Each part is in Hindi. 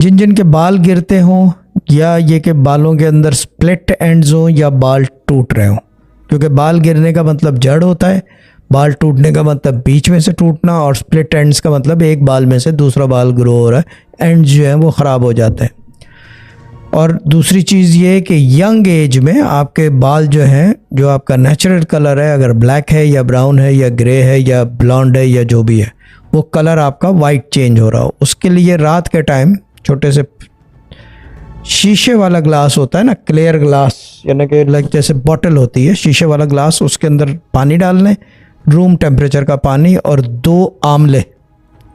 जिन जिन के बाल गिरते हों या ये कि बालों के अंदर स्प्लिट एंड्स हों या बाल टूट रहे हों, क्योंकि बाल गिरने का मतलब जड़ होता है, बाल टूटने का मतलब बीच में से टूटना, और स्प्लिट एंड्स का मतलब एक बाल में से दूसरा बाल ग्रो हो रहा है, एंड्स जो है वो ख़राब हो जाते हैं। और दूसरी चीज़ ये है कि यंग एज में आपके बाल जो हैं, जो आपका नेचुरल कलर है, अगर ब्लैक है या ब्राउन है या ग्रे है या ब्लॉन्ड है या जो भी है, वो कलर आपका वाइट चेंज हो रहा हो, उसके लिए रात के टाइम छोटे से शीशे वाला ग्लास होता है ना, क्लियर ग्लास, यानी कि लाइक जैसे बॉटल होती है शीशे वाला ग्लास, उसके अंदर पानी डाल लें, रूम टेम्परेचर का पानी, और 2 आंवले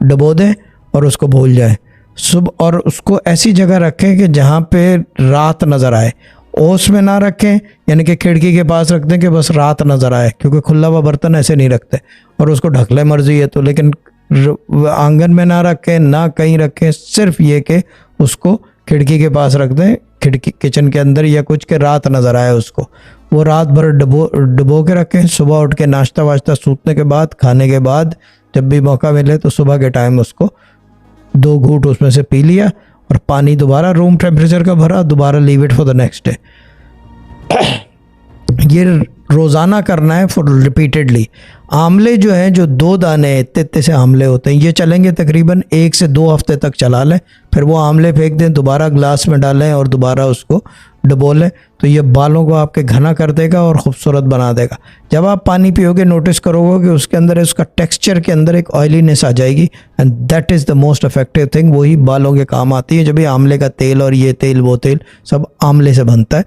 डबो दें और उसको भूल जाएं सुबह। और उसको ऐसी जगह रखें कि जहाँ पे रात नज़र आए, ओस में ना रखें, यानी कि खिड़की के पास रख दें कि बस रात नज़र आए, क्योंकि खुला हुआ बर्तन ऐसे नहीं रखते, और उसको ढक ले मर्जी है तो, लेकिन आंगन में ना रखें, ना कहीं रखें, सिर्फ ये कि उसको खिड़की के पास रख दें, खिड़की किचन के अंदर या कुछ के रात नज़र आए उसको, वो रात भर डबो के रखें। सुबह उठ के नाश्ता वाश्ता सूतने के बाद, खाने के बाद, जब भी मौका मिले तो सुबह के टाइम उसको 2 घूंट उसमें से पी लिया, और पानी दोबारा रूम टेम्परेचर का भरा, दोबारा leave it for the next day. ये रोज़ाना करना है फॉर रिपीटेडली। आंवले जो हैं, जो 2 दाने इतने से आंवले होते हैं, ये चलेंगे तकरीबन 1 से 2 हफ्ते तक चला लें, फिर वो आंवले फेंक दें, दोबारा ग्लास में डालें और दोबारा उसको डबो लें, तो ये बालों को आपके घना कर देगा और ख़ूबसूरत बना देगा। जब आप पानी पियोगे नोटिस करोगे कि उसके अंदर उसका टेक्सचर के अंदर एक ऑयलीनेस आ जाएगी, and that is the most effective thing. वही बालों के काम आती है। जब ये आंवले का तेल और ये तेल वो तेल सब आंवले से बनता है।